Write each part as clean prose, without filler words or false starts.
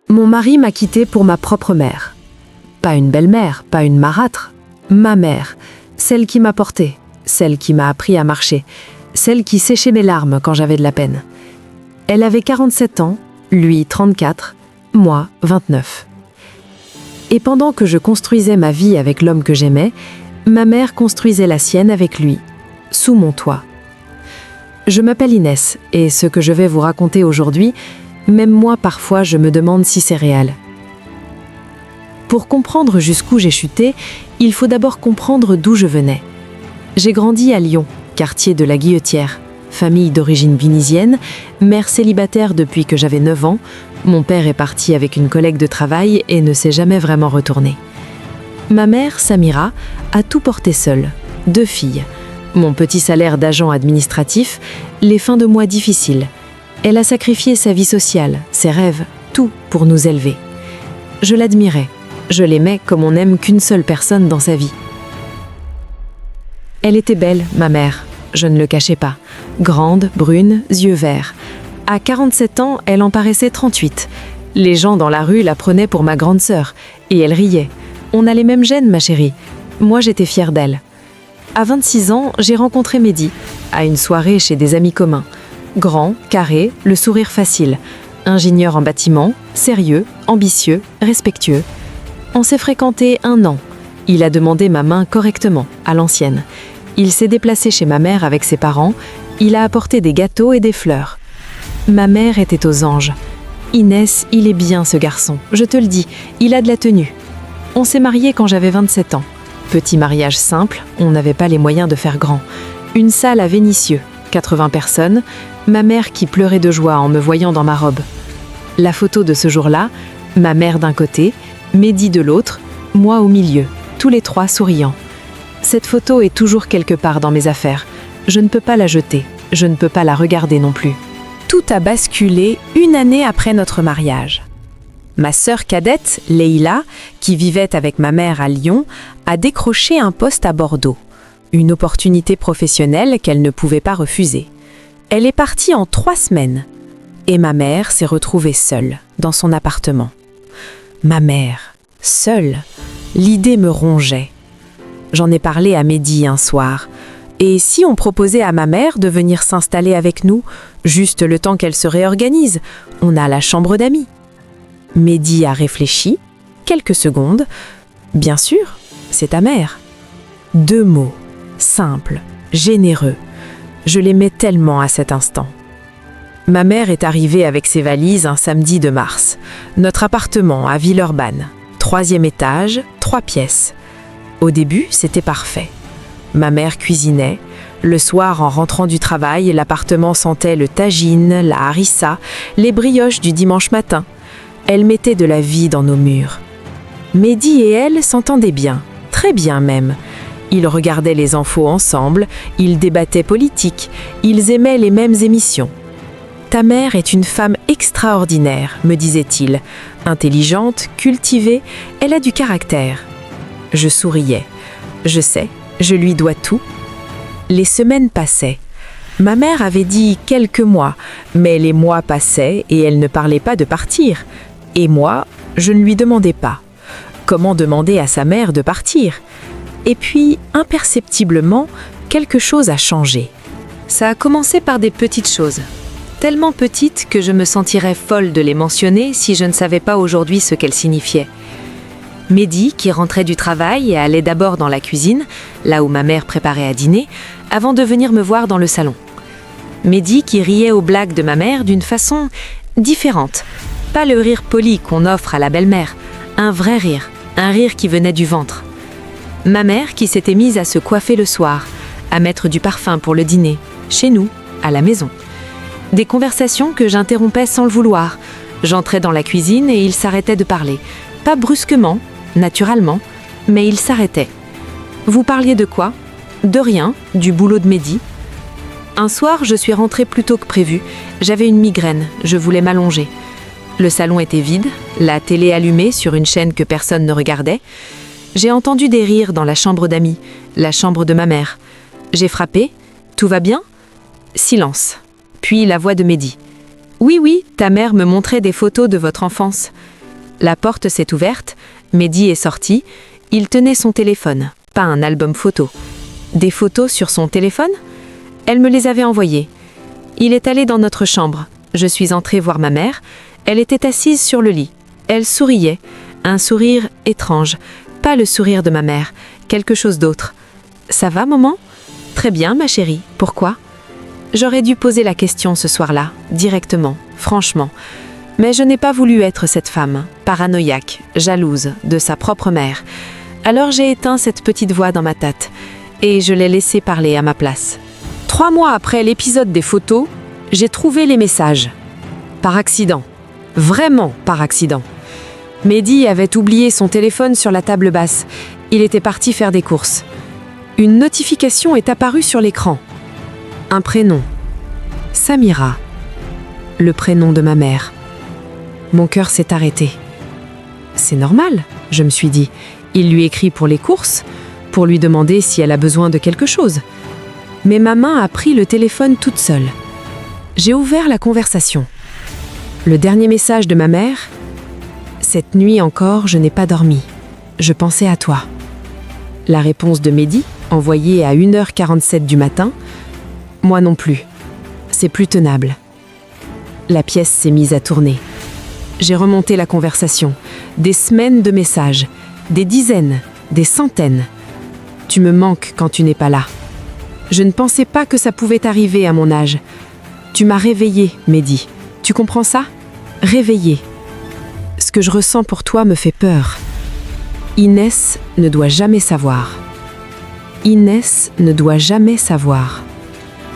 Mon mari m'a quittée pour ma propre mère. Pas une belle-mère, pas une marâtre. Ma mère, celle qui m'a portée, celle qui m'a appris à marcher, celle qui séchait mes larmes quand j'avais de la peine. Elle avait 47 ans, lui 34, moi 29. Et pendant que je construisais ma vie avec l'homme que j'aimais, ma mère construisait la sienne avec lui, sous mon toit. Je m'appelle Inès, et ce que je vais vous raconter aujourd'hui, même moi parfois je me demande si c'est réel. Pour comprendre jusqu'où j'ai chuté, il faut d'abord comprendre d'où je venais. J'ai grandi à Lyon, quartier de la Guillotière, famille d'origine vinisienne, mère célibataire depuis que j'avais 9 ans. Mon père est parti avec une collègue de travail et ne s'est jamais vraiment retourné. Ma mère, Samira, a tout porté seule, 2 filles. Mon petit salaire d'agent administratif, les fins de mois difficiles. Elle a sacrifié sa vie sociale, ses rêves, tout pour nous élever. Je l'admirais, je l'aimais comme on n'aime qu'une seule personne dans sa vie. Elle était belle, ma mère, je ne le cachais pas. Grande, brune, yeux verts. À 47 ans, elle en paraissait 38. Les gens dans la rue la prenaient pour ma grande sœur, et elle riait. On a les mêmes gènes, ma chérie. Moi, j'étais fière d'elle. À 26 ans, j'ai rencontré Mehdi, à une soirée chez des amis communs. Grand, carré, le sourire facile. Ingénieur en bâtiment, sérieux, ambitieux, respectueux. On s'est fréquenté 1 an. Il a demandé ma main correctement, à l'ancienne. Il s'est déplacé chez ma mère avec ses parents. Il a apporté des gâteaux et des fleurs. Ma mère était aux anges. Inès, il est bien ce garçon, je te le dis, il a de la tenue. On s'est mariés quand j'avais 27 ans. Petit mariage simple, on n'avait pas les moyens de faire grand. Une salle à Vénissieux, 80 personnes, ma mère qui pleurait de joie en me voyant dans ma robe. La photo de ce jour-là, ma mère d'un côté, Mehdi de l'autre, moi au milieu, tous les 3 souriants. Cette photo est toujours quelque part dans mes affaires. Je ne peux pas la jeter, je ne peux pas la regarder non plus. Tout a basculé 1 année après notre mariage. Ma sœur cadette, Leïla, qui vivait avec ma mère à Lyon, a décroché un poste à Bordeaux. Une opportunité professionnelle qu'elle ne pouvait pas refuser. Elle est partie en 3 semaines. Et ma mère s'est retrouvée seule, dans son appartement. Ma mère, seule, l'idée me rongeait. J'en ai parlé à Mehdi un soir. Et si on proposait à ma mère de venir s'installer avec nous, juste le temps qu'elle se réorganise, on a la chambre d'amis. Mehdi a réfléchi, quelques secondes. Bien sûr, c'est ta mère. 2 mots, simples, généreux. Je l'aimais tellement à cet instant. Ma mère est arrivée avec ses valises un samedi de mars. Notre appartement à Villeurbanne, 3e étage, 3 pièces. Au début, c'était parfait. Ma mère cuisinait. Le soir, en rentrant du travail, l'appartement sentait le tagine, la harissa, les brioches du dimanche matin. Elle mettait de la vie dans nos murs. Mehdi et elle s'entendaient bien, très bien même. Ils regardaient les infos ensemble, ils débattaient politique, ils aimaient les mêmes émissions. « Ta mère est une femme extraordinaire », me disait-il. Intelligente, cultivée, elle a du caractère. Je souriais. Je sais, je lui dois tout. Les semaines passaient. Ma mère avait dit quelques mois, mais les mois passaient et elle ne parlait pas de partir. Et moi, je ne lui demandais pas. Comment demander à sa mère de partir? Et puis, imperceptiblement, quelque chose a changé. Ça a commencé par des petites choses. Tellement petites que je me sentirais folle de les mentionner si je ne savais pas aujourd'hui ce qu'elles signifiaient. Mehdi, qui rentrait du travail et allait d'abord dans la cuisine, là où ma mère préparait à dîner, avant de venir me voir dans le salon. Mehdi qui riait aux blagues de ma mère d'une façon différente. Pas le rire poli qu'on offre à la belle-mère, un vrai rire, un rire qui venait du ventre. Ma mère qui s'était mise à se coiffer le soir, à mettre du parfum pour le dîner, chez nous, à la maison. Des conversations que j'interrompais sans le vouloir. J'entrais dans la cuisine et il s'arrêtait de parler. Pas brusquement, naturellement, mais il s'arrêtait. Vous parliez de quoi? De rien, du boulot de Mehdi. Un soir, je suis rentrée plus tôt que prévu. J'avais une migraine, je voulais m'allonger. Le salon était vide, la télé allumée sur une chaîne que personne ne regardait. J'ai entendu des rires dans la chambre d'amis, la chambre de ma mère. J'ai frappé. Tout va bien? Silence. Puis la voix de Mehdi. Oui, ta mère me montrait des photos de votre enfance. La porte s'est ouverte, Mehdi est sorti, il tenait son téléphone, pas un album photo. Des photos sur son téléphone? Elle me les avait envoyées. Il est allé dans notre chambre. Je suis entrée voir ma mère. Elle était assise sur le lit. Elle souriait. Un sourire étrange. Pas le sourire de ma mère, quelque chose d'autre. « Ça va, maman ?»« Très bien, ma chérie. Pourquoi ?» J'aurais dû poser la question ce soir-là, directement, franchement. Mais je n'ai pas voulu être cette femme, paranoïaque, jalouse, de sa propre mère. Alors j'ai éteint cette petite voix dans ma tête et je l'ai laissée parler à ma place. 3 mois après l'épisode des photos, j'ai trouvé les messages. Par accident. Vraiment par accident. Mehdi avait oublié son téléphone sur la table basse. Il était parti faire des courses. Une notification est apparue sur l'écran. Un prénom. Samira. Le prénom de ma mère. Mon cœur s'est arrêté. C'est normal, je me suis dit. Il lui écrit pour les courses, pour lui demander si elle a besoin de quelque chose. Mais ma main a pris le téléphone toute seule. J'ai ouvert la conversation. Le dernier message de ma mère. Cette nuit encore, je n'ai pas dormi. Je pensais à toi. La réponse de Mehdi, envoyée à 1h47 du matin. Moi non plus. C'est plus tenable. La pièce s'est mise à tourner. J'ai remonté la conversation. Des semaines de messages. Des dizaines, des centaines. Tu me manques quand tu n'es pas là. Je ne pensais pas que ça pouvait arriver à mon âge. Tu m'as réveillée, Mehdi. Tu comprends ça? Réveillée. Ce que je ressens pour toi me fait peur. Inès ne doit jamais savoir. Inès ne doit jamais savoir.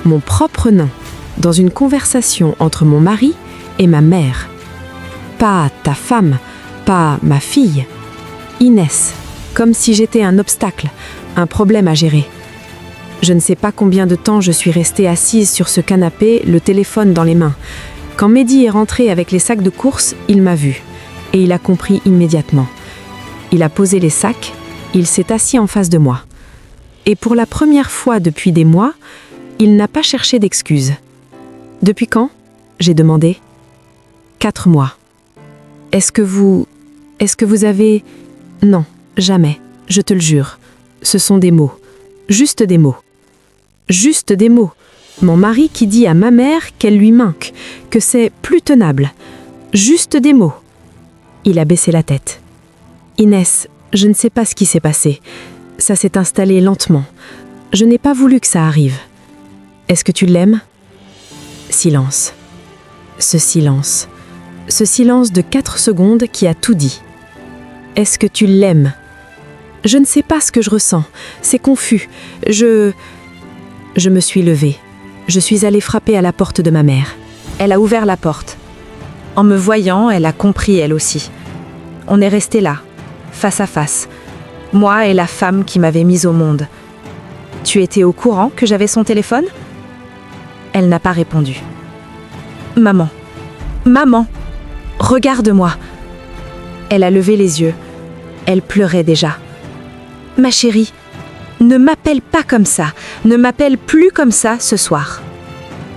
Mon propre nom, dans une conversation entre mon mari et ma mère. Pas ta femme, pas ma fille. Inès, comme si j'étais un obstacle, un problème à gérer. Je ne sais pas combien de temps je suis restée assise sur ce canapé, le téléphone dans les mains. Quand Mehdi est rentré avec les sacs de courses, il m'a vue. Et il a compris immédiatement. Il a posé les sacs, il s'est assis en face de moi. Et pour la première fois depuis des mois, il n'a pas cherché d'excuses. « Depuis quand ?» j'ai demandé. « 4 mois. »« Est-ce que vous avez... » « Non, jamais, je te le jure. Ce sont des mots. Juste des mots. Juste des mots. Mon mari qui dit à ma mère qu'elle lui manque, que c'est plus tenable. Juste des mots. » Il a baissé la tête. « Inès, je ne sais pas ce qui s'est passé. Ça s'est installé lentement. Je n'ai pas voulu que ça arrive. Est-ce que tu l'aimes ?» Silence. Ce silence. Ce silence de 4 secondes qui a tout dit. Est-ce que tu l'aimes? Je ne sais pas ce que je ressens. C'est confus. Je me suis levée. Je suis allée frapper à la porte de ma mère. Elle a ouvert la porte. En me voyant, elle a compris elle aussi. On est restés là, face à face. Moi et la femme qui m'avait mise au monde. Tu étais au courant que j'avais son téléphone? Elle n'a pas répondu. Maman. Maman. Regarde-moi. Elle a levé les yeux. Elle pleurait déjà. Ma chérie, ne m'appelle pas comme ça. Ne m'appelle plus comme ça ce soir.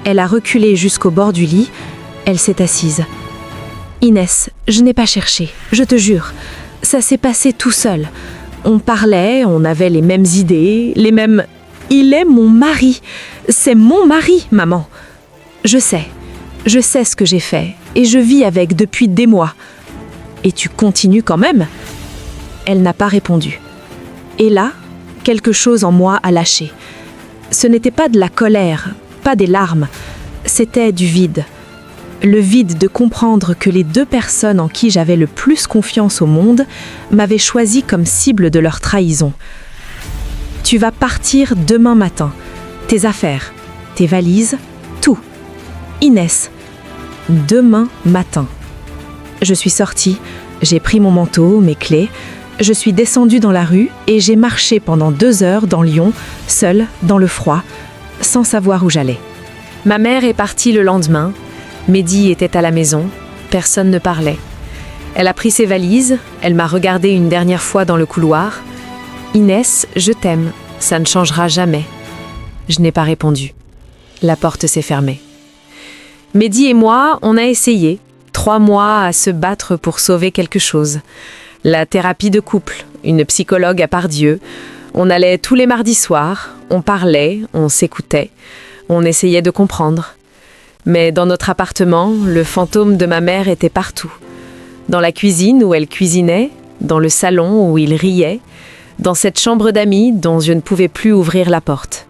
Elle a reculé jusqu'au bord du lit. Elle s'est assise. Inès, je n'ai pas cherché, je te jure. Ça s'est passé tout seul. On parlait, on avait les mêmes idées, les mêmes... Il est mon mari. C'est mon mari, maman. Je sais ce que j'ai fait et je vis avec depuis des mois. Et tu continues quand même? Elle n'a pas répondu. Et là, quelque chose en moi a lâché. Ce n'était pas de la colère, pas des larmes, c'était du vide. Le vide de comprendre que les 2 personnes en qui j'avais le plus confiance au monde m'avaient choisi comme cible de leur trahison. Tu vas partir demain matin. Tes affaires, tes valises, tout. Inès, demain matin. Je suis sortie, j'ai pris mon manteau, mes clés, je suis descendue dans la rue et j'ai marché pendant 2 heures dans Lyon, seule, dans le froid, sans savoir où j'allais. Ma mère est partie le lendemain, Mehdi était à la maison, personne ne parlait. Elle a pris ses valises, elle m'a regardée une dernière fois dans le couloir. « Inès, je t'aime, ça ne changera jamais. » Je n'ai pas répondu. La porte s'est fermée. Mehdi et moi, on a essayé. 3 mois à se battre pour sauver quelque chose. La thérapie de couple, une psychologue à part Dieu. On allait tous les mardis soirs, on parlait, on s'écoutait, on essayait de comprendre. Mais dans notre appartement, le fantôme de ma mère était partout. Dans la cuisine où elle cuisinait, dans le salon où il riait, dans cette chambre d'amis dont je ne pouvais plus ouvrir la porte.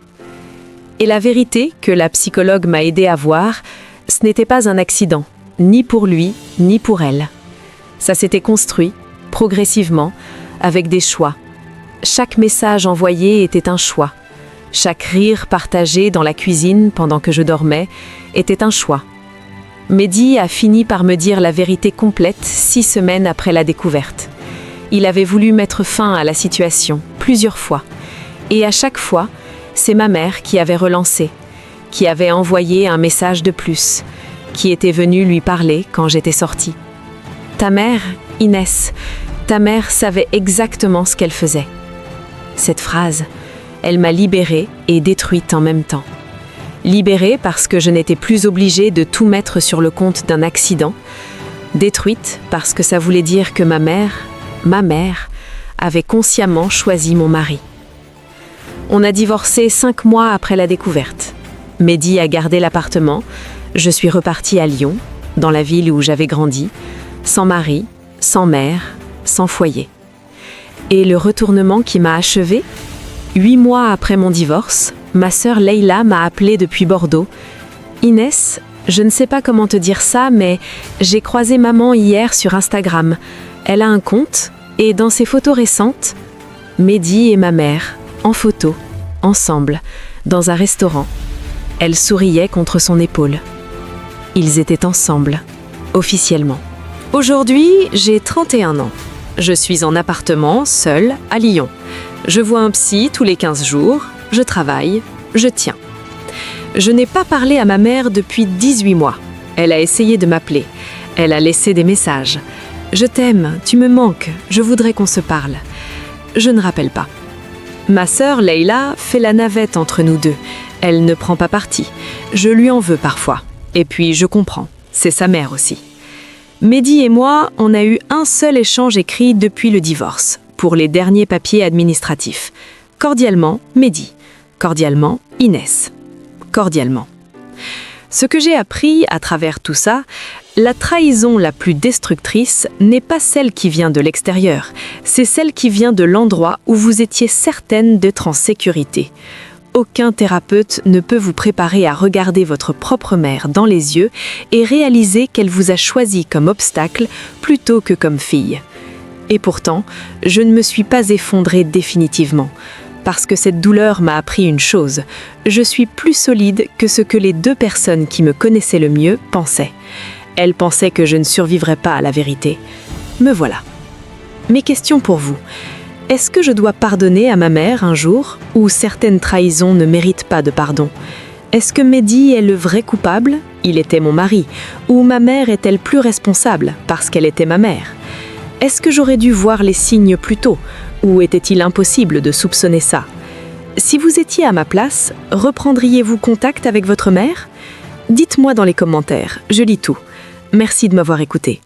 Et la vérité que la psychologue m'a aidée à voir, ce n'était pas un accident, ni pour lui, ni pour elle. Ça s'était construit, progressivement, avec des choix. Chaque message envoyé était un choix. Chaque rire partagé dans la cuisine pendant que je dormais était un choix. Mehdi a fini par me dire la vérité complète 6 semaines après la découverte. Il avait voulu mettre fin à la situation, plusieurs fois. Et à chaque fois, c'est ma mère qui avait relancé, qui avait envoyé un message de plus, qui était venue lui parler quand j'étais sortie. Ta mère, Inès, ta mère savait exactement ce qu'elle faisait. Cette phrase, elle m'a libérée et détruite en même temps. Libérée parce que je n'étais plus obligée de tout mettre sur le compte d'un accident. Détruite parce que ça voulait dire que ma mère, avait consciemment choisi mon mari. On a divorcé 5 mois après la découverte. Mehdi a gardé l'appartement. Je suis repartie à Lyon, dans la ville où j'avais grandi, sans mari, sans mère, sans foyer. Et le retournement qui m'a achevée, 8 mois après mon divorce, ma sœur Leïla m'a appelée depuis Bordeaux. Inès, je ne sais pas comment te dire ça, mais j'ai croisé maman hier sur Instagram. Elle a un compte, et dans ses photos récentes, Mehdi et ma mère, en photo, ensemble, dans un restaurant. Elle souriait contre son épaule. Ils étaient ensemble, officiellement. Aujourd'hui, j'ai 31 ans. Je suis en appartement, seule, à Lyon. Je vois un psy tous les 15 jours, je travaille, je tiens. Je n'ai pas parlé à ma mère depuis 18 mois. Elle a essayé de m'appeler. Elle a laissé des messages. Je t'aime, tu me manques, je voudrais qu'on se parle. Je ne rappelle pas. Ma sœur Leïla fait la navette entre nous deux. Elle ne prend pas parti. Je lui en veux parfois. Et puis je comprends, c'est sa mère aussi. Mehdi et moi, on a eu un seul échange écrit depuis le divorce, pour les derniers papiers administratifs. Cordialement, Mehdi. Cordialement, Inès. Cordialement. Ce que j'ai appris à travers tout ça, la trahison la plus destructrice n'est pas celle qui vient de l'extérieur, c'est celle qui vient de l'endroit où vous étiez certaine d'être en sécurité. Aucun thérapeute ne peut vous préparer à regarder votre propre mère dans les yeux et réaliser qu'elle vous a choisi comme obstacle plutôt que comme fille. Et pourtant, je ne me suis pas effondrée définitivement. Parce que cette douleur m'a appris une chose, je suis plus solide que ce que les 2 personnes qui me connaissaient le mieux pensaient. Elles pensaient que je ne survivrais pas à la vérité. Me voilà. Mes questions pour vous. Est-ce que je dois pardonner à ma mère un jour, ou certaines trahisons ne méritent pas de pardon? Est-ce que Mehdi est le vrai coupable? Il était mon mari. Ou ma mère est-elle plus responsable parce qu'elle était ma mère? Est-ce que j'aurais dû voir les signes plus tôt? Ou était-il impossible de soupçonner ça? Si vous étiez à ma place, reprendriez-vous contact avec votre mère? Dites-moi dans les commentaires, je lis tout. Merci de m'avoir écouté.